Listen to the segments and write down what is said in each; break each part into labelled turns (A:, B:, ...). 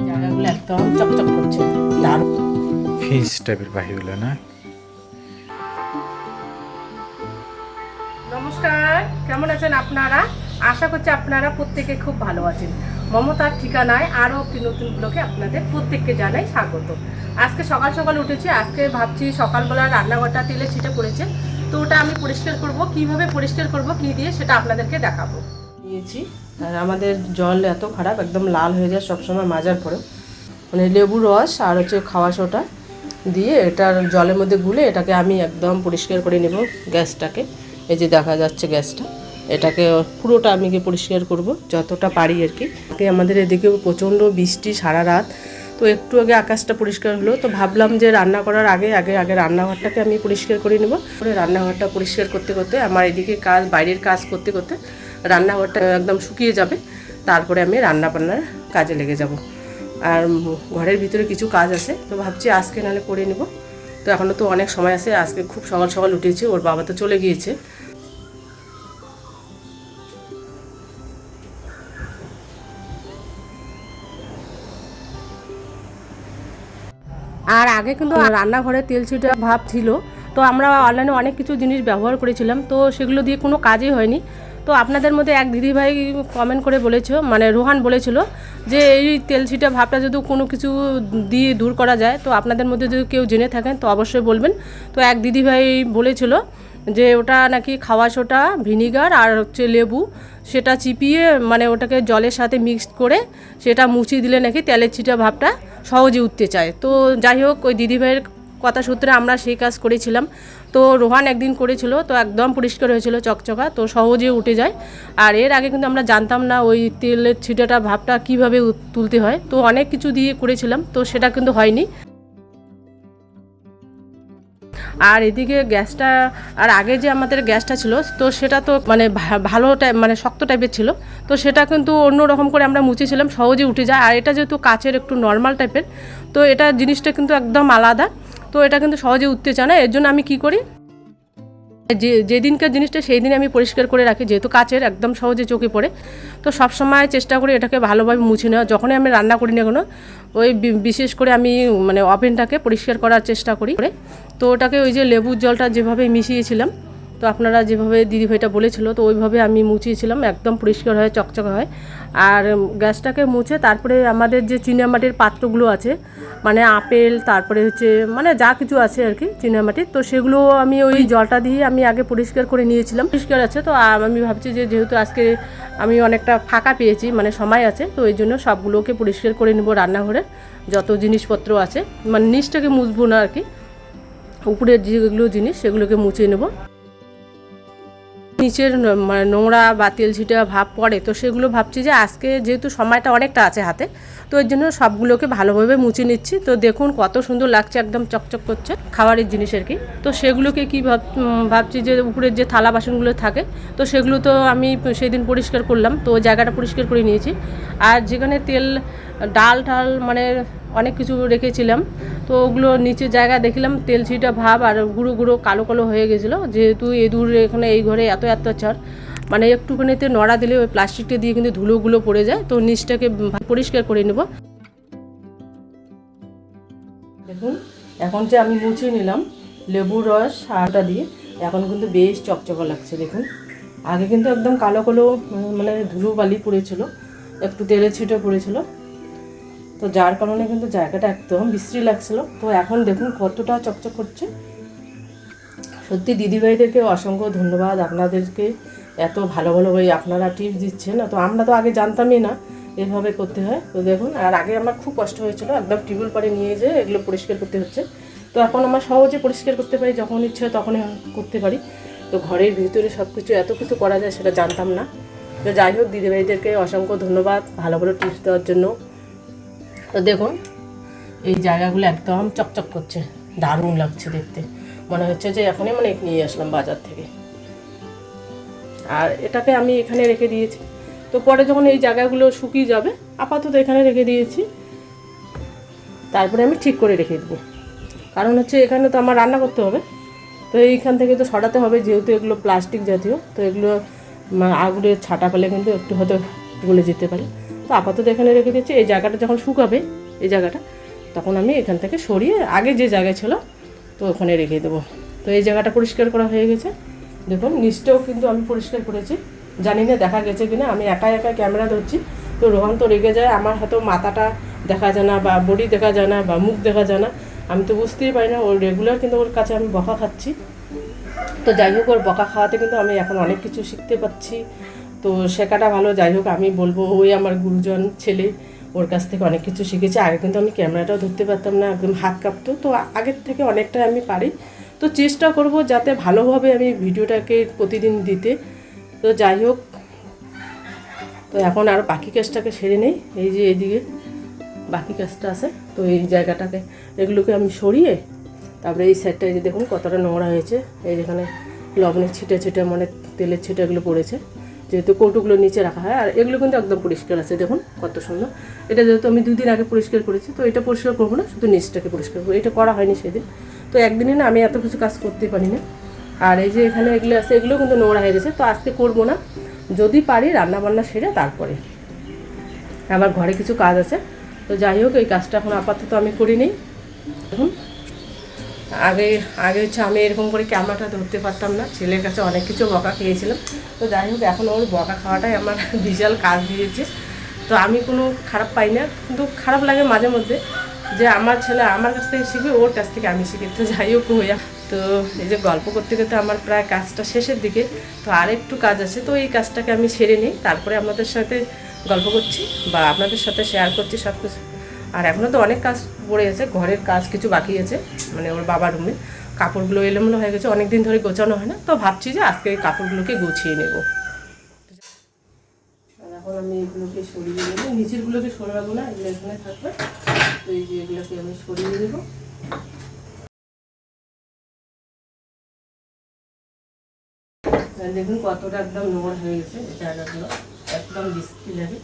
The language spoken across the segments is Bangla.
A: জায়গাগুলো একদম চকচক করছে, দারুণ
B: ফিস টাইপের বাহিগুলো না।
A: নমস্কার, কেমন আছেন আপনারা? আশা করছি আপনারা প্রত্যেকে খুব ভালো আছেন। মমতার ঠিকানায় আরও একটি নতুন ব্লগে আপনাদের প্রত্যেককে জানাই স্বাগত। আজকে সকাল সকাল উঠেছি। আজকে ভাবছি সকালবেলা রান্নাঘরটা তেলে ছিটে পড়েছে, তো ওটা আমি পরিষ্কার করব। কিভাবে পরিষ্কার করব, কী দিয়ে, সেটা আপনাদেরকে দেখাবো। নিয়েছি, আর আমাদের জল এত খারাপ, একদম লাল হয়ে যায় সবসময় মাজার পরে। মানে লেবু রস আর হচ্ছে খাওয়া সোটা দিয়ে এটার জলের মধ্যে গুলে এটাকে আমি একদম পরিষ্কার করে নেব। গ্যাসটাকে, এই যে দেখা যাচ্ছে গ্যাসটা, এটাকে পুরোটা আমি পরিষ্কার করব যতটা পারি আর কি। আমাদের এদিকে প্রচণ্ড বৃষ্টি সারা রাত, তো একটু আগে আকাশটা পরিষ্কার হলো, তো ভাবলাম যে রান্না করার আগে আগে আগে রান্নাঘরটাকে আমি পরিষ্কার করে নেব। রান্নাঘরটা পরিষ্কার করতে করতে আমার এদিকে কাজ, বাইরের কাজ করতে করতে রান্নাঘরটা একদম শুকিয়ে যাবে। তারপরে আমি রান্না বান্নার কাজে লেগে যাব। আর ঘরের ভিতরে কিছু কাজ আছে, তো ভাবছি আজকে নাহলে করে নেব। তো এখনও তো অনেক সময় আছে, আজকে খুব সকাল সকাল উঠেছি, ওর বাবা তো চলে গিয়েছে। আর আগে কিন্তু রান্নাঘরে তেল ছিটা ভাব ছিল, তো আমরা অনলাইনে অনেক কিছু জিনিস ব্যবহার করেছিলাম, তো সেগুলো দিয়ে কোনো কাজই হয়নি। তো আপনাদের মধ্যে এক দিদিভাই কমেন্ট করে বলেছিল, মানে রোহান বলেছিল যে এই তেল ছিটা ভাবটা যদি কোনো কিছু দিয়ে দূর করা যায়, তো আপনাদের মধ্যে যদি কেউ জেনে থাকেন তো অবশ্যই বলবেন। তো এক দিদিভাই বলেছিল যে ওটা নাকি খাওয়া সোটা, ভিনিগার আর হচ্ছে লেবু, সেটা চিপিয়ে মানে ওটাকে জলের সাথে মিক্সড করে সেটা মুছিয়ে দিলে নাকি তেলের ছিটা ভাবটা সহজে উঠতে চায়। তো যাই হোক, ওই দিদিভাইয়ের কথা সূত্রে আমরা সেই কাজ করেছিলাম। তো রোহান একদিন করেছিল, তো একদম পরিষ্কার হয়েছিল, চকচকা, তো সহজে উঠে যায়। আর এর আগে কিন্তু আমরা জানতাম না ওই তেলের ছিটাটা ভাবটা কীভাবে তুলতে হয়, তো অনেক কিছু দিয়ে করেছিলাম, তো সেটা কিন্তু হয়নি। আর এদিকে গ্যাসটা, আর আগে যে আমাদের গ্যাসটা ছিল, তো সেটা তো মানে ভালো মানে শক্ত টাইপের ছিল, তো সেটা কিন্তু অন্য রকম করে আমরা মুছেছিলাম, সহজে উঠে যায়। আর এটা যেহেতু কাচের একটু নর্মাল টাইপের, তো এটা জিনিসটা কিন্তু একদম আলাদা, তো এটা কিন্তু সহজে উঠতে চায় না। এর জন্য আমি কি করি, যেদিনকার জিনিসটা সেই দিন আমি পরিষ্কার করে রাখি, যেহেতু কাচের একদম সহজে চোখে পড়ে। তো সবসময় চেষ্টা করি এটাকে ভালোভাবে মুছে নেওয়া, যখনই আমি রান্না করি না কোনো। ওই বিশেষ করে আমি মানে ওভেনটাকে পরিষ্কার করার চেষ্টা করি। তো ওটাকে ওই যে লেবুর জলটা যেভাবে মিশিয়েছিলাম, তো আপনারা যেভাবে দিদিভাইটা বলেছিল, তো ওইভাবে আমি মুছিয়েছিলাম, একদম পরিষ্কার হয়, চকচকে হয়। আর গ্যাসটাকে মুছে তারপরে আমাদের যে চীনামাটির পাত্রগুলো আছে, মানে আপেল, তারপরে হচ্ছে মানে যা কিছু আছে আর কি চীনামাটির, তো সেগুলো আমি ওই জলটা দিয়ে আমি আগে পরিষ্কার করে নিয়েছিলাম। পরিষ্কার আছে, তো আমি ভাবছি যে যেহেতু আজকে আমি অনেকটা ফাঁকা পেয়েছি, মানে সময় আছে, তো এই জন্য সবগুলোকে পরিষ্কার করে নেব। রান্নাঘরে যত জিনিসপত্র আছে, মানে নিচটাকে মুছবো না আর কি, উপরের যেগুলো জিনিস সেগুলোকে মুছে নেব। নিচের নোংরা বা তেল ছিটা ভাব পড়ে, তো সেগুলো ভাবছি যে আজকে যেহেতু সময়টা অনেকটা আছে হাতে, তো এর জন্য সবগুলোকে ভালোভাবে মুছে নিচ্ছি। তো দেখুন কত সুন্দর লাগছে, একদম চকচক করছে খাবারের জিনিস আর কি। তো সেগুলোকে কি ভাবছি যে উপরের যে থালা বাসনগুলো থাকে, তো সেগুলো তো আমি সেদিন পরিষ্কার করলাম, তো ওই জায়গাটা পরিষ্কার করে নিয়েছি। আর যেখানে তেল, ডাল টাল মানে অনেক কিছু রেখেছিলাম, তো ওগুলো নিচের জায়গা দেখলাম তেল ছিটা ভাব আর গুঁড়ো গুঁড়ো কালো কালো হয়ে গেছিলো, যেহেতু এদুর এখানে এই ঘরে এত ছাড়, মানে একটুখানিতে নড়া দিলে ওই প্লাস্টিকটা দিয়ে কিন্তু ধুলোগুলো পড়ে যায়। তো নিচটাকে পরিষ্কার করে নেব। দেখুন এখন যে আমি মুছে নিলাম লেবুর রস সারটা দিয়ে, এখন কিন্তু বেশ চকচকা লাগছে। দেখুন আগে কিন্তু একদম কালো কালো মানে ধুলো বালি পড়েছিল, একটু তেলের ছিটা পড়েছিল, তো যার কারণে কিন্তু জায়গাটা একদম বিশ্রী লাগছিল। তো এখন দেখুন কতটা চকচক করছে। সত্যি দিদিভাইদেরকে অসংখ্য ধন্যবাদ, আপনাদেরকে এত ভালো ভালোভাবে আপনারা টিপস দিচ্ছেন। তো আমরা তো আগে জানতামই না এভাবে করতে হয়। তো দেখুন, আর আগে আমার খুব কষ্ট হয়েছিল, একদম টিউবওয়েল পাড়ে নিয়ে যেয়ে এগুলো পরিষ্কার করতে হচ্ছে। তো এখন আমার সহজে পরিষ্কার করতে পারি, যখন ইচ্ছে তখনই করতে পারি। তো ঘরের ভিতরে সব কিছু এত কিছু করা যায় সেটা জানতাম না। তো যাই হোক, দিদিভাইদেরকে অসংখ্য ধন্যবাদ ভালো ভালো টিপস দেওয়ার জন্য। তো দেখুন এই জায়গাগুলো একদম চকচক করছে, দারুণ লাগছে দেখতে, মনে হচ্ছে যে এখনই মানে নিয়ে আসলাম বাজার থেকে। আর এটাকে আমি এখানে রেখে দিয়েছি, তো পরে যখন এই জায়গাগুলো শুকিয়ে যাবে, আপাতত এখানে রেখে দিয়েছি, তারপরে আমি ঠিক করে রেখে দেবো। কারণ হচ্ছে এখানে তো আমার রান্না করতে হবে, তো এইখান থেকে তো সরাতে হবে, যেহেতু এগুলো প্লাস্টিক জাতীয়, তো এগুলো আগুনের ছাটা পেলে কিন্তু একটু হয়তো গলে যেতে পারে। তো আপাতত এখানে রেখে দিচ্ছি। এই জায়গাটা যখন শুকাবে, এই জায়গাটা, তখন আমি এখান থেকে সরিয়ে আগে যে জায়গায় ছিল তো ওখানে রেখে দেবো। তো এই জায়গাটা পরিষ্কার করা হয়ে গেছে। দেখুন নিচটাও কিন্তু আমি পরিষ্কার করেছি। জানি না দেখা গেছে কিনা, আমি একা একা ক্যামেরা ধরছি। তো রোহান তো রেগে যায়, আমার হয়তো মাথাটা দেখা যায় না বা বডি দেখা যায় না বা মুখ দেখা যায় না, আমি তো বুঝতেই পারি না। ওর রেগুলার কিন্তু ওর কাছে আমি বকা খাচ্ছি। তো যাই হোক, ওর বকা খাওয়াতে কিন্তু আমি এখন অনেক কিছু শিখতে পাচ্ছি। তো শেখাটা ভালো। যাই হোক, আমি বলবো ওই আমার গুরুজন ছেলে, ওর কাছ থেকে অনেক কিছু শিখেছি। আগে কিন্তু আমি ক্যামেরাটাও ধরতে পারতাম না, একদম হাত কাঁপতো। তো আগের থেকে অনেকটা আমি পারি। তো চেষ্টা করব যাতে ভালোভাবে আমি ভিডিওটাকে প্রতিদিন দিতে। তো যাই হোক, তো এখন আরও বাকি কাজটাকে সেরে নেই। এই যে এইদিকে বাকি কাজটা আছে, তো এই জায়গাটাকে এগুলোকে আমি সরিয়ে তারপরে এই সাইডটা এই যে দেখুন কতটা নোংরা হয়েছে। এই যেখানে লবণের ছিটে ছিটে মানে তেলের ছিটে এগুলো পড়েছে, যেহেতু কৌটোগুলো নিচে রাখা হয়। আর এগুলো কিন্তু একদম পরিষ্কার আছে, দেখুন কত সুন্দর। এটা যেহেতু আমি 2 দিন আগে পরিষ্কার করেছি, তো এটা পরিষ্কার করবো না, শুধু নিচটাকে পরিষ্কার করবো। এটা করা হয়নি সেদিন। তো একদিনে না আমি এত কিছু কাজ করতে পারি না। আর এই যে এখানে এগুলো আছে, এগুলো কিন্তু নোংরা হয়ে গেছে। তো আজকে করবো না, যদি পারি রান্নাবান্না সেরে তারপরে। আমার ঘরে কিছু কাজ আছে। তো যাই হোক, এই কাজটা এখন আপাতত আমি করি নিই। দেখুন আগে আগে হচ্ছে আমি এরকম করে ক্যামেরাটা ধরতে পারতাম না, ছেলের কাছে অনেক কিছু বকা খেয়েছিলাম। তো যাই হোক, এখন ওর বকা খাওয়াটাই আমার বিশাল কাজ দিয়েছে। তো আমি কোনো খারাপ পাই না, কিন্তু খারাপ লাগে মাঝে মধ্যে যে আমার ছেলে আমার কাছ থেকে শিখবে, ওর কাছ থেকে আমি শিখি। তো যাই হোক হইয়া, তো এই যে গল্প করতে করতে আমার প্রায় কাজটা শেষের দিকে। তো আর একটু কাজ আছে, তো এই কাজটাকে আমি সেরে নিই, তারপরে আপনাদের সাথে গল্প করছি বা আপনাদের সাথে শেয়ার করছি সব কিছু। আর এখনও তো অনেক কাজ পড়ে আছে, ঘরের কাজ কিছু বাকি আছে, মানে ওর বাবার রুমে কাপড়গুলো এলোমেলো হয়ে গেছে, অনেক দিন ধরে গোছানো হয় না। তো ভাবছি যে আজকে এই কাপড়গুলোকে গুছিয়ে নেব। এখন আমি এগুলোকে সরিয়ে নেব, নিচেরগুলোকে সরাবো না, এগুলো এখানে থাকবে। তো এই যে এগুলোকে আমি সরিয়ে নেব। দেখুন কতটা একদম নোংরা হয়ে গেছে জায়গাগুলো, একদম বিশ্রী লাগে।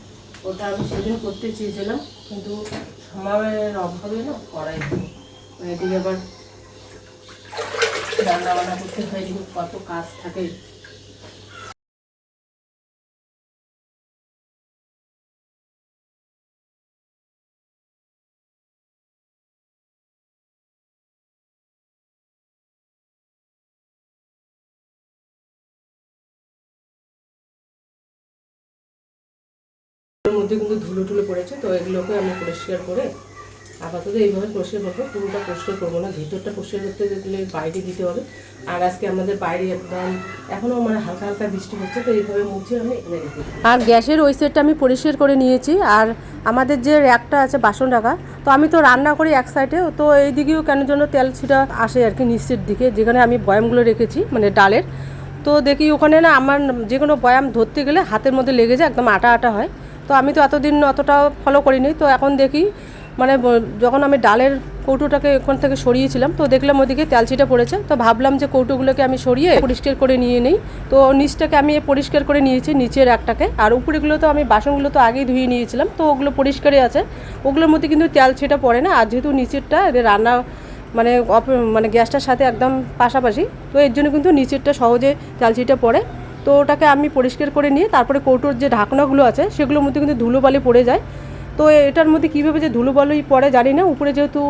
A: ওটা আমি সেদিন করতে চেয়েছিলাম, কিন্তু সময়ের অভাবে না করাই হয়নি। এদিকে আবার রান্না বান্না করতে হয়, এদিকে কত কাজ থাকে। এর মধ্যে কিন্তু ধুলো টুলো পড়েছে, তো এগুলোকে আমি পরিষ্কার করে আপাতত এইভাবে পরিষ্কার করবো। পুরোটা পরিষ্কার করবো না, ভিতরটা পরিষ্কার করতে গেলে বাইরে দিতে হবে। আর আজকে আমাদের বাইরে একদম এখনও মানে হালকা হালকা বৃষ্টি হচ্ছে, তো এইভাবে মুছে আমি এখানে রেখে দিই। আর গ্যাসের ওই সেটটা আমি পরিষ্কার করে নিয়েছি। আর আমাদের যে র্যাকটা আছে বাসন রাখা, তো আমি তো রান্না করি এক সাইডে, তো এই দিকেও কেন জন্য তেল ছিটা আসে আর কি নিচের দিকে, যেখানে আমি বয়ামগুলো রেখেছি মানে ডালের। তো দেখি ওখানে না আমার যে কোনো বয়াম ধরতে গেলে হাতের মধ্যে লেগে যায়, একদম আটা আটা হয়। তো আমি তো এতদিন অতটা ফলো করিনি। তো এখন দেখি মানে যখন আমি ডালের কৌটোটাকে ওখান থেকে সরিয়েছিলাম, তো দেখলাম ওইদিকে তেলছিটা পড়েছে। তো ভাবলাম যে কৌটোগুলোকে আমি সরিয়ে পরিষ্কার করে নিয়ে নিই। তো নিচটাকে আমি পরিষ্কার করে নিয়েছি, নিচের একটাকে। আর উপরেগুলো তো আমি বাসনগুলো তো আগেই ধুয়ে নিয়েছিলাম, তো ওগুলো পরিষ্কারই আছে। ওগুলোর মধ্যে কিন্তু তেলছিটা পড়ে না। আর যেহেতু নিচেরটা এদের রান্না মানে মানে গ্যাসটার সাথে একদম পাশাপাশি, তো এর জন্য কিন্তু নিচেরটা সহজে তেলছিটা পড়ে। তো ওটাকে আমি পরিষ্কার করে নিয়ে তারপরে কৌটোর যে ঢাকনাগুলো আছে সেগুলোর মধ্যে কিন্তু ধুলোবালি পড়ে যায়। তো এটার মধ্যে কীভাবে যে ধুলোবালি পড়ে জানি না, উপরে যেহেতু।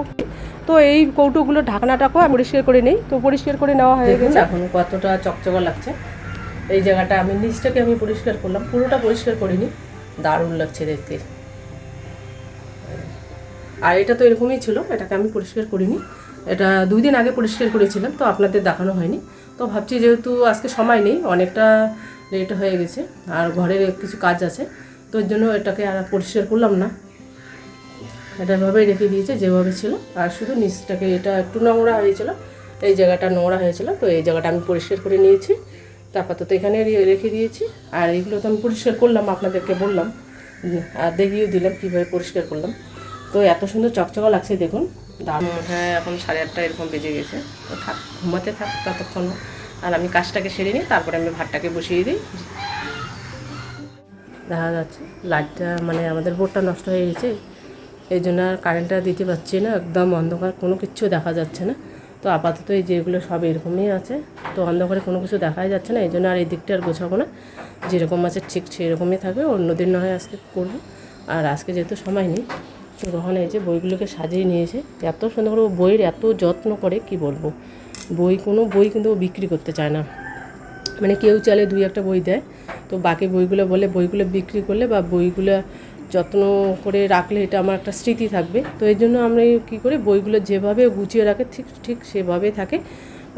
A: তো এই কৌটোগুলোর ঢাকনাটাকেও আমি পরিষ্কার করে নিই। তো পরিষ্কার করে নেওয়া হয়ে গেছে, এখন কতটা চকচকা লাগছে। এই জায়গাটা আমি নিচটাকে আমি পরিষ্কার করলাম, পুরোটা পরিষ্কার করিনি। দারুণ লাগছে দেখতে। আর এটা তো এরকমই ছিল, এটাকে আমি পরিষ্কার করিনি। এটা 2 দিন আগে পরিষ্কার করেছিলাম, তো আপনাদের দেখানো হয়নি। তো ভাবছি যেহেতু আজকে সময় নেই, অনেকটা লেট হয়ে গেছে আর ঘরে কিছু কাজ আছে, তো এর জন্য এটাকে আর পরিষ্কার করলাম না। এটা এভাবেই রেখে দিয়েছে যেভাবে ছিল। আর শুধু নিচটাকে, এটা একটু নোংরা হয়েছিল, এই জায়গাটা নোংরা হয়েছিল, তো এই জায়গাটা আমি পরিষ্কার করে নিয়েছি। তো আপাতত এখানে রেখে দিয়েছি। আর এগুলো তো আমি পরিষ্কার করলাম, আপনাদেরকে বললাম আর দেখিয়েও দিলাম কীভাবে পরিষ্কার করলাম। তো এত সুন্দর চকচকা লাগছে দেখুন, দারুণ। হ্যাঁ, এখন 8:30 এরকম বেজে গেছে। তো থাক, ঘুমাতে থাক ততক্ষণ। আর আমি কাজটাকে সেরে নিই, তারপরে আমি ভাতটাকে বসিয়ে দিই। দেখা যাচ্ছে লাইটটা মানে আমাদের বোর্ডটা নষ্ট হয়ে গেছে, এই জন্য আর কারেন্টটা দিতে পারছি না, একদম অন্ধকার, কোনো কিছু দেখা যাচ্ছে না। তো আপাতত এই যেগুলো সব এরকমই আছে, তো অন্ধকারে কোনো কিছু দেখাই যাচ্ছে না, এই জন্য আর এই দিকটা আর গোছাবো না। যেরকম আছে ঠিক সেরকমই থাকবে, অন্যদিন না হয় আজকে করবো। আর আজকে যেহেতু সময় নেই, তো রোহান এই যে বইগুলোকে সাজিয়ে নিয়েছে, এত সুন্দর করে বইয়ের এত যত্ন করে কি বলবো। কোনো বই কিন্তু ও বিক্রি করতে চায় না, মানে কেউ চাইলে 2-1টা বই দেয়, তো বাকি বইগুলো বলে বইগুলো বিক্রি করলে বা বইগুলো যত্ন করে রাখলে এটা আমার একটা স্মৃতি থাকবে। তো এই জন্য আমরা কী করি, বইগুলো যেভাবে গুছিয়ে রাখে ঠিক ঠিক সেভাবে থাকে।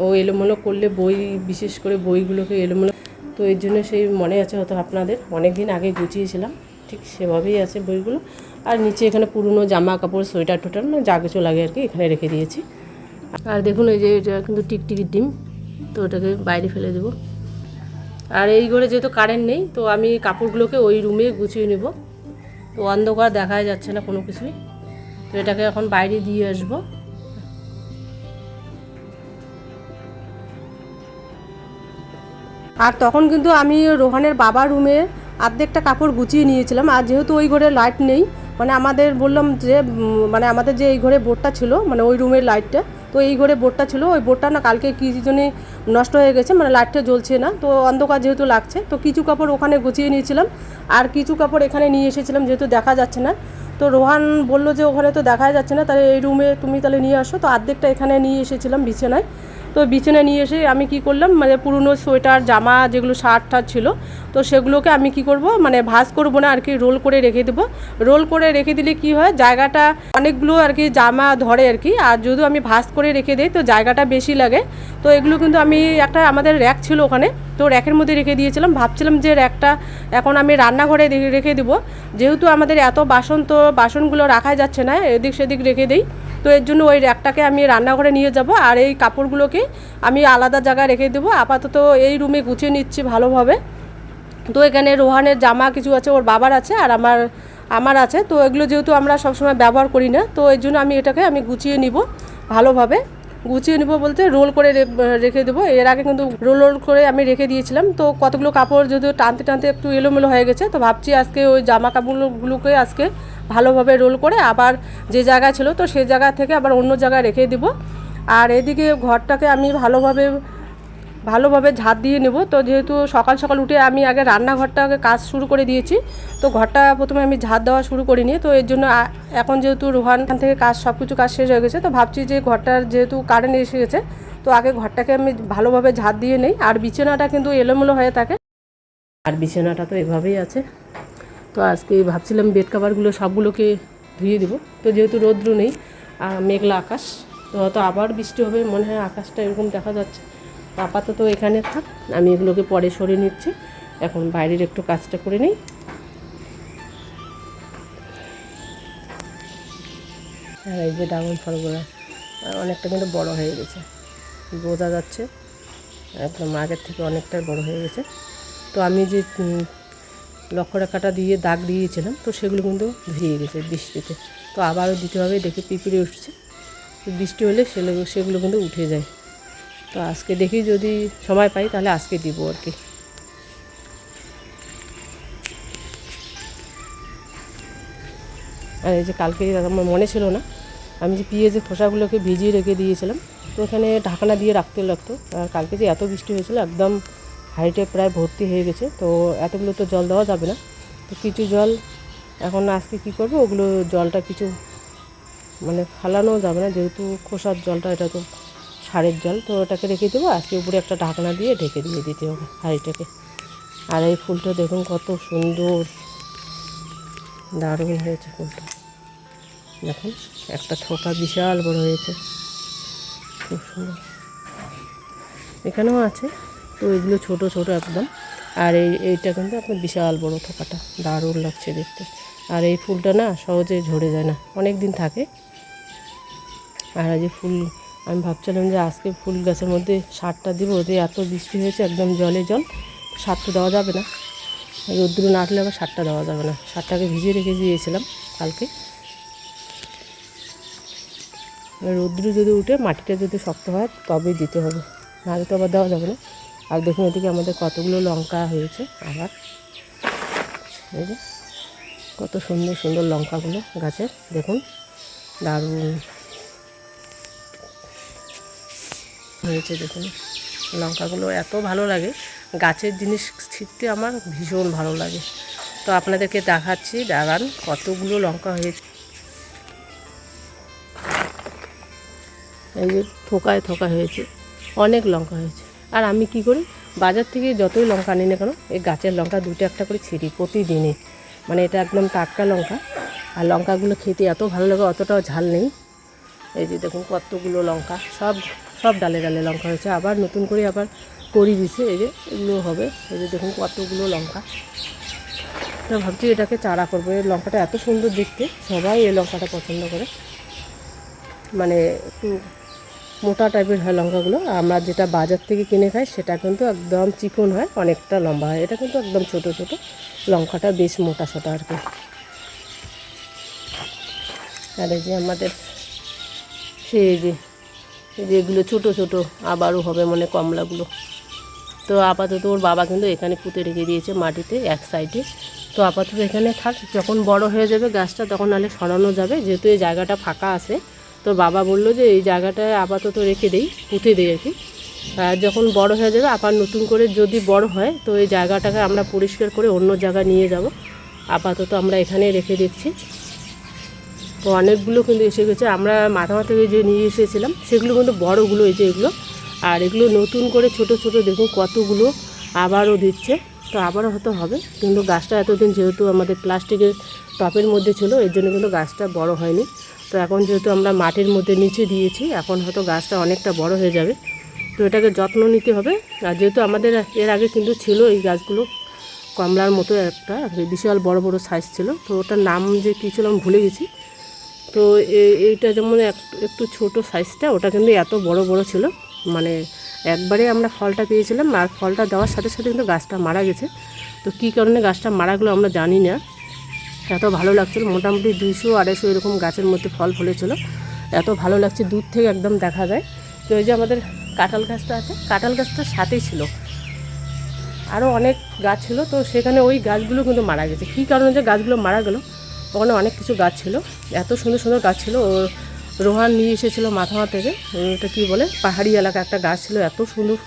A: ও এলোমেলো করলে বই, বিশেষ করে বইগুলোকে এলোমেলো, তো এর জন্য সেই মনে আছে হয়তো আপনাদের, অনেক দিন আগে গুছিয়েছিলাম, ঠিক সেভাবেই আছে বইগুলো। আর নিচে এখানে পুরনো জামা কাপড়, সোয়েটার টোটার, মানে যা কিছু লাগে আর কি এখানে রেখে দিয়েছি। আর দেখুন এই যে এটা কিন্তু টিকটিকির ডিম, তো ওটাকে বাইরে ফেলে দেবো। আর এই ঘরে যেহেতু কারেন্ট নেই, তো আমি কাপড়গুলোকে ওই রুমে গুছিয়ে নেব। তো অন্ধকার দেখা যাচ্ছে না কোনো কিছুই, তো এটাকে এখন বাইরে দিয়ে আসবো। আর তখন কিন্তু আমি রোহানের বাবার রুমে অর্ধেকটা কাপড় গুছিয়ে নিয়েছিলাম। আর যেহেতু ওই ঘরে লাইট নেই, মানে আমাদের বললাম যে মানে আমাদের যে এই ঘরে বোর্ডটা ছিল, মানে ওই রুমের লাইটটা, তো এই ঘরে বোর্ডটা ছিল, ওই বোর্ডটা না কালকে কী জন্যে নষ্ট হয়ে গেছে, মানে লাইটটা জ্বলছে না, তো অন্ধকার যেহেতু লাগছে, তো কিছু কাপড় ওখানে গুছিয়ে নিয়েছিলাম আর কিছু কাপড় এখানে নিয়ে এসেছিলাম, যেহেতু দেখা যাচ্ছে না। তো রোহান বললো যে ওখানে তো দেখা যাচ্ছে না, তাহলে এই রুমে তুমি তাহলে নিয়ে আসো। তো অর্ধেকটা এখানে নিয়ে এসেছিলাম বিছানায়। তো বিছানায় নিয়ে এসে আমি কি করলাম, মানে পুরনো সোয়েটার জামা যেগুলো শার্ট টার্ট ছিল, তো সেগুলোকে আমি কি করব, মানে ভাঁজ করবো না আর কি, রোল করে রেখে দেবো। রোল করে রেখে দিলে কি হয়, জায়গাটা অনেকগুলো আর কি জামা ধরে আর কি। আর যদি আমি ভাঁজ করে রেখে দিই তো জায়গাটা বেশি লাগে। তো এগুলো কিন্তু আমি একটা আমাদের র্যাক ছিল ওখানে, তো র্যাকের মধ্যে রেখে দিয়েছিলাম। ভাবছিলাম যে র্যাকটা এখন আমি রান্নাঘরে রেখে দেবো, যেহেতু আমাদের এত বাসন, তো বাসনগুলো রাখা যাচ্ছে না, এদিক সেদিক রেখে দিই। তো এর জন্য ওই র্যাকটাকে আমি রান্নাঘরে নিয়ে যাব, আর এই কাপড়গুলোকে আমি আলাদা জায়গায় রেখে দেবো। আপাতত এই রুমে গুছিয়ে নিচ্ছি ভালোভাবে। তো এখানে রোহানের জামা কিছু আছে, ওর বাবার আছে, আর আমার আছে। তো এগুলো যেহেতু আমরা সবসময় ব্যবহার করি না, তো এর জন্য আমি এটাকে গুছিয়ে নিব ভালোভাবে। গুছিয়ে নিব বলতে রোল করে রেখে দেবো। এর আগে কিন্তু রোল করে আমি রেখে দিয়েছিলাম, তো কতগুলো কাপড় যদিও টানতে টানতে একটু এলোমেলো হয়ে গেছে, তো ভাবছি আজকে ওই জামা কাপড়গুলোকে আজকে ভালোভাবে রোল করে আবার যে জায়গা ছিল তো সেই জায়গা থেকে আবার অন্য জায়গায় রেখে দেবো। আর এদিকে ঘরটাকে আমি ভালোভাবে ঝাঁট দিয়ে নেব। তো যেহেতু সকাল সকাল উঠে আমি আগে রান্নাঘরটাকে কাজ শুরু করে দিয়েছি, তো ঘরটা প্রথমে আমি ঝাঁট দেওয়া শুরু করিনি। তো এর জন্য এখন যেহেতু রোহান থেকে সব কিছু কাজ শেষ হয়ে গেছে, তো ভাবছি যে ঘরটার যেহেতু কারেন্ট এসে গেছে, তো আগে ঘরটাকে আমি ভালোভাবে ঝাঁট দিয়ে নেই। আর বিছানাটা কিন্তু এলোমেলো হয়ে থাকে, আর বিছানাটা তো এভাবেই আছে। তো আজকে ভাবছিলাম বেড কাভারগুলো সবগুলোকে ধুয়ে দেবো। তো যেহেতু রৌদ্র নেই, মেঘলা আকাশ, তো হয়তো আবার বৃষ্টি হবে মনে হয়, আকাশটা এরকম দেখা যাচ্ছে। আপাতত এখানে থাক, আমি এগুলোকে পরে সরিয়ে নিচ্ছি। এখন বাইরের একটু কাজটা করে নিই। আর এই যে ড্রাগন ফলগুলো অনেকটা কিন্তু বড় হয়ে গেছে, বোঝা যাচ্ছে একদম আগের থেকে অনেকটাই বড় হয়ে গেছে। তো আমি যে লক্ষ্যরেখাটা দিয়ে দাগ দিয়েছিলাম, তো সেগুলো কিন্তু ধুয়ে গেছে বৃষ্টিতে। তো আবারও দিতে হবে, দেখে পিঁপড়ে উঠছে, বৃষ্টি হলে সেগুলো কিন্তু উঠে যায়। তো আজকে দেখি যদি সময় পাই তাহলে আজকে দিব আর কি। আর এই যে কালকে আমার মনে ছিল না, আমি যে পেঁয়াজের খোসাগুলোকে ভিজিয়ে রেখে দিয়েছিলাম, তো এখানে ঢাকনা দিয়ে রাখতে লাগতো। আর কালকে যে এত বৃষ্টি হয়েছিল, একদম হাইটে প্রায় ভর্তি হয়ে গেছে, তো এতগুলো তো জল দেওয়া যাবে না। তো কিছু জল এখন আজকে কি করব, ওগুলো জলটা কিছু মানে ফালানো যাবে না, যেহেতু খোসার জলটা এটা তো সারের জল, তো ওটাকে রেখে দেবো। আজকে উপরে একটা ঢাকনা দিয়ে ঢেকে দিয়ে দিতে হবে হাঁড়িটাকে। আর এই ফুলটা দেখুন কত সুন্দর, দারুণ হয়েছে ফুলটা। দেখুন একটা থোকা বিশাল বড় হয়েছে, খুব সুন্দর। এখানেও আছে, তো এগুলো ছোট ছোট একদম। আর এইটা কিন্তু আপনার বিশাল বড় থোকাটা, দারুণ লাগছে দেখতে। আর এই ফুলটা না সহজে ঝরে যায় না, অনেক দিন থাকে। আর এই যে ফুল, আমি ভাবছিলাম যে আজকে ফুল গাছের মধ্যে সারটা দিব, যে এত বৃষ্টি হয়েছে একদম জলে জল, সার তো দেওয়া যাবে না, রৌদ্র না উঠলে আবার সারটা দেওয়া যাবে না। সারটাকে ভিজিয়ে রেখে দিয়েছিলাম কালকে, রৌদ্র যদি উঠে মাটিটা যদি শক্ত হয় তবেই দিতে হবে, নাহলে তো আবার দেওয়া যাবে না। আর দেখুন এদিকে আমাদের কতগুলো লঙ্কা হয়েছে আবার, এই যে কত সুন্দর সুন্দর লঙ্কাগুলো গাছের, দেখুন দারুণ হয়েছে। দেখুন লঙ্কাগুলো এত ভালো লাগে, গাছের জিনিস ছিঁড়তে আমার ভীষণ ভালো লাগে। তো আপনাদেরকে দেখাচ্ছি, দাঁড়ান কতগুলো লঙ্কা হয়েছে। এই যে থোকায় থোকা হয়েছে, অনেক লঙ্কা হয়েছে। আর আমি কি করি, বাজার থেকে যতই লঙ্কা আনি না কেন এই গাছের লঙ্কা দুটো একটা করে ছিঁড়ি প্রতিদিনই। মানে এটা একদম টাটকা লঙ্কা, আর লঙ্কাগুলো খেতে এত ভালো লাগে, অতটাও ঝাল নেই। এই যে দেখুন কতগুলো লঙ্কা, সব সব ডালে ডালে লঙ্কা হয়েছে। আবার নতুন করে আবার করি দিছে, এই যে এগুলো হবে। এই যে দেখুন কতগুলো লঙ্কা। তো ভাবছি এটাকে চারা করবো। এই লঙ্কাটা এত সুন্দর দেখতে, সবাই এই লঙ্কাটা পছন্দ করে। মানে একটু মোটা টাইপের হয় লঙ্কাগুলো। আমরা যেটা বাজার থেকে কিনে খাই সেটা কিন্তু একদম চিকন হয়, অনেকটা লম্বা হয়। এটা কিন্তু একদম ছোট ছোট, লঙ্কাটা বেশ মোটা সোটা আর কি। আর এই যে আমাদের সেই যে এগুলো ছোটো ছোটো আবারও হবে মানে কমলাগুলো। তো আপাতত ওর বাবা কিন্তু এখানে পুঁতে রেখে দিয়েছে মাটিতে এক সাইডে। তো আপাতত এখানে থাক, যখন বড় হয়ে যাবে গাছটা তখন নাহলে সরানো যাবে, যেহেতু এই জায়গাটা ফাঁকা আছে। তো বাবা বললো যে এই জায়গাটায় আপাতত রেখে দেই, পুঁতে দিই আর কি। আর যখন বড় হয়ে যাবে আবার নতুন করে যদি বড় হয় তো এই জায়গাটাকে আমরা পরিষ্কার করে অন্য জায়গায় নিয়ে যাব। আপাতত আমরা এখানে রেখে দিচ্ছি। তো অনেকগুলো কিন্তু এসে গেছে। আমরা মাথা থেকে যে নিয়ে এসেছিলাম সেগুলো কিন্তু বড়গুলো, এই যে এগুলো। আর এগুলো নতুন করে ছোট ছোট দেখুন কতগুলো আবারও দিচ্ছে। তো আবারও হয়তো হবে, কিন্তু গাছটা এতদিন যেহেতু আমাদের প্লাস্টিকের টপের মধ্যে ছিল এর জন্য কিন্তু গাছটা বড় হয়নি। তো এখন যেহেতু আমরা মাটির মধ্যে নিচে দিয়েছি, এখন হয়তো গাছটা অনেকটা বড় হয়ে যাবে। তো এটাকে যত্ন নিতে হবে। আর যেহেতু আমাদের এর আগে কিন্তু ছিল এই গাছগুলো কমলার মতো একটা বিশাল বড় বড় সাইজ ছিল। তো ওটার নাম যে কী ছিল আমি ভুলে গেছি। তো এইটা যেমন একটু ছোট সাইজটা, ওটা কিন্তু এত বড় বড় ছিল। মানে একবারে আমরা ফলটা পেয়েছিলাম, আর ফলটা দেওয়ার সাথে সাথে কিন্তু গাছটা মারা গেছে। তো কী কারণে গাছটা মারা গেলো আমরা জানি না। এত ভালো লাগছিলো, মোটামুটি 200-250 এরকম গাছের মধ্যে ফল ফলেছিল। এত ভালো লাগছে, দূর থেকে একদম দেখা যায়। তো এই যে আমাদের কাঁঠাল গাছটা আছে, কাঁঠাল গাছটার সাথেই ছিল আরও অনেক গাছ ছিল। তো সেখানে ওই গাছগুলো কিন্তু মারা গেছে। কী কারণে যে গাছগুলো মারা গেলো, ওখানে অনেক কিছু গাছ ছিল, এত সুন্দর সুন্দর গাছ ছিল। ও রোহান নিয়ে এসেছিলো মাথা থেকে, ওটা কী বলে পাহাড়ি এলাকা একটা গাছ ছিল, এত সুন্দর,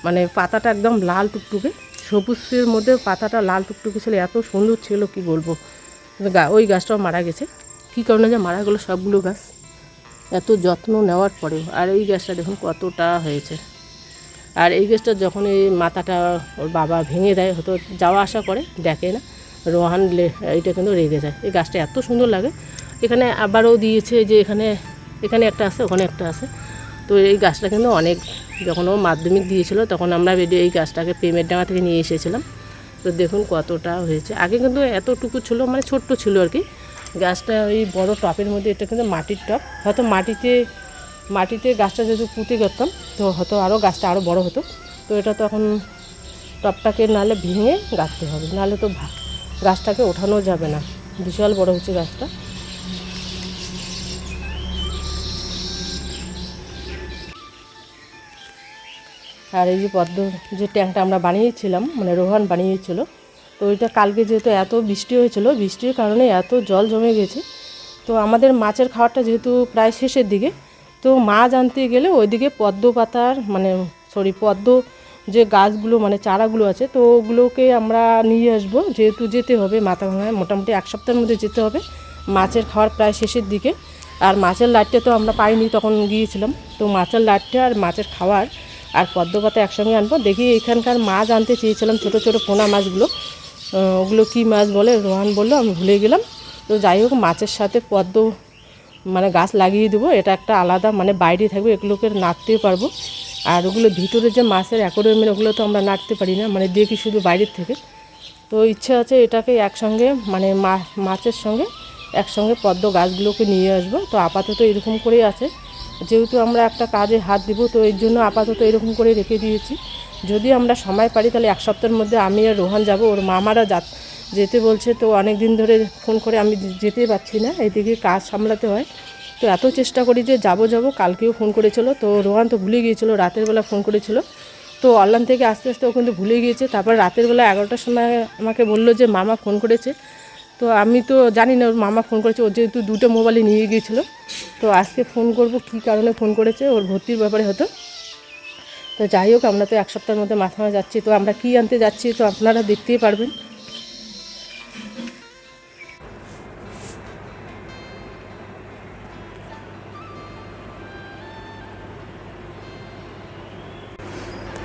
A: মানে পাতাটা একদম লাল টুকটুকে, সবুজের মধ্যে পাতাটা লাল টুকটুকে ছিল, এত সুন্দর ছিল কি বলবো। ওই গাছটাও মারা গেছে। কী কারণে যে মারা গেলো সবগুলো গাছ এত যত্ন নেওয়ার পরেও। আর এই গাছটা দেখুন কতটা হয়েছে। আর এই গাছটা যখন এই মাথাটা ওর বাবা ভেঙে দেয়, হয়তো যাওয়া আসা করে দেখে না, রোহান এইটা কিন্তু রেগে যায়। এই গাছটা এত সুন্দর লাগে। এখানে আবারও দিয়েছে, যে এখানে এখানে একটা আছে, ওখানে একটা আছে। তো এই গাছটা কিন্তু অনেক, যখন ও মাধ্যমিক দিয়েছিল তখন আমরা এই গাছটাকে প্রেমের ডাঙা থেকে নিয়ে এসেছিলাম। তো দেখুন কতটা হয়েছে। আগে কিন্তু এতটুকু ছিল, মানে ছোট্ট ছিল আর কি গাছটা। ওই বড় টপের মধ্যে, এটা কিন্তু মাটির টপ, হয়তো মাটিতে গাছটা যেহেতু পুঁতে করতাম তো হয়তো আরও গাছটা আরও বড় হতো। তো এটা তো এখন টপটাকে নাহলে ভেঙে গাঁথতে হবে, নাহলে তো গাছটাকে ওঠানো যাবে না। বিশাল বড় হচ্ছে গাছটা। আর এই যে পদ্ম যে ট্যাঙ্কটা আমরা বানিয়েছিলাম, মানে রোহান বানিয়েছিল, তো ওইটা কালকে যেহেতু এত বৃষ্টি হয়েছিল, বৃষ্টির কারণে এত জল জমে গেছে। তো আমাদের মাছের খাওয়াটা যেহেতু প্রায় শেষের দিকে, তো মাছ আনতে গেলে ওইদিকে পদ্ম পাতার পদ্ম যে গাছগুলো মানে চারাগুলো আছে, তো ওগুলোকে আমরা নিয়ে আসবো। যেহেতু যেতে হবে মাথা ভাঙায়, মোটামুটি 1 সপ্তাহের মধ্যে যেতে হবে মাছের খাওয়ার প্রায় শেষের দিকে। আর মাছের লাইটটা তো আমরা পাইনি, তখন গিয়েছিলাম। তো মাছের লাইটটা আর মাছের খাওয়ার আর পদ্ম পাতা একসঙ্গে আনবো। দেখি এখানকার মাছ আনতে চেয়েছিলাম, ছোটো ছোটো পোনা মাছগুলো, ওগুলো কী মাছ বলে রোহান বললো, আমি ভুলে গেলাম। তো যাই হোক, মাছের সাথে পদ্ম মানে গাছ লাগিয়ে দেবো। এটা একটা আলাদা, মানে বাইরে থাকবে, এগুলোকে নাড়তেও পারবো। আর ওগুলো ভিতরে যে মাছের অ্যাকোরিয়ামের, ওগুলো তো আমরা নাড়তে পারি না, মানে দেখি শুধু বাইরের থেকে। তো ইচ্ছে আছে এটাকে একসঙ্গে, মানে মাছের সঙ্গে একসঙ্গে পদ্ম গাছগুলোকে নিয়ে আসবো। তো আপাতত এরকম করেই আছে, যেহেতু আমরা একটা কাজে হাত দিব, তো এর জন্য আপাতত এরকম করে রেখে দিয়েছি। যদি আমরা সময় পারি তাহলে 1 সপ্তাহের মধ্যে আমি আর রোহান যাব। ওর মামারা যেতে বলছে, তো অনেক দিন ধরে ফোন করে আমি যেতে পারছি না, এদিকে কাজ সামলাতে হয়। তো এত চেষ্টা করি যে যাব। কালকেও ফোন করেছিল, তো রোহান তো ভুলে গিয়েছিলো, রাতের বেলা ফোন করেছিল। তো অনলাইন থেকে আস্তে আস্তে ও কিন্তু ভুলে গিয়েছে। তারপর রাতের বেলা 11টার সময় আমাকে বললো যে মামা ফোন করেছে। তো আমি তো জানি না ওর মামা ফোন করেছে, ও যেহেতু 2টো মোবাইলে নিয়ে গিয়েছিলো। তো আজকে ফোন করব, কী কারণে ফোন করেছে, ওর ভর্তির ব্যাপারে হতো। তো তো যাই হোক, আমরা তো এক সপ্তাহের মধ্যে মাথা যাচ্ছি, তো আমরা কী আনতে যাচ্ছি তো আপনারা দেখতেই পারবেন।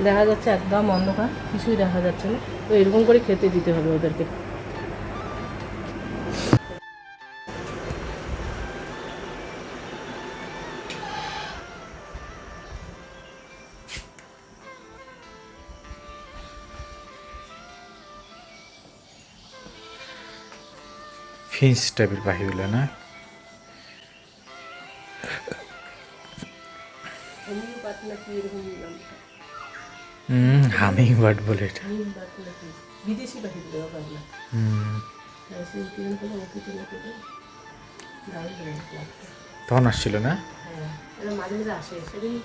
A: দেখা যাচ্ছে একদম অন্ধকার, কিছুই দেখা যাচ্ছে না। তো এরকম করে খেতে দিতে হবে ওদেরকে।
B: ফিন্স টাইপের পাখিগুলো না? হামিং বার্ড বলে এটা।
A: বিদেশি পাখি
B: তখন আসছিল না?
A: মাঝে মাঝে আসে সেটাই।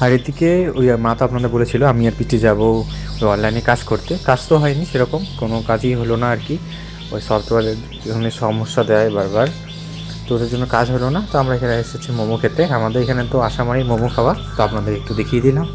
C: আর এদিকে ওই মা তো আপনাদের বলেছিল আমি আর পিঠে যাবো অনলাইনে কাজ করতে। কাজ তো হয়নি, সেরকম কোনো কাজই হলো না আর কি। ওই সফটওয়্যারের এখানে সমস্যা দেয় বারবার, তো ওদের জন্য কাজ হলো না। তো আমরা এখানে এসেছি মোমো খেতে। আমাদের এখানে তো আসামারি মোমো খাওয়া, তো আপনাদের একটু দেখিয়ে দিলাম।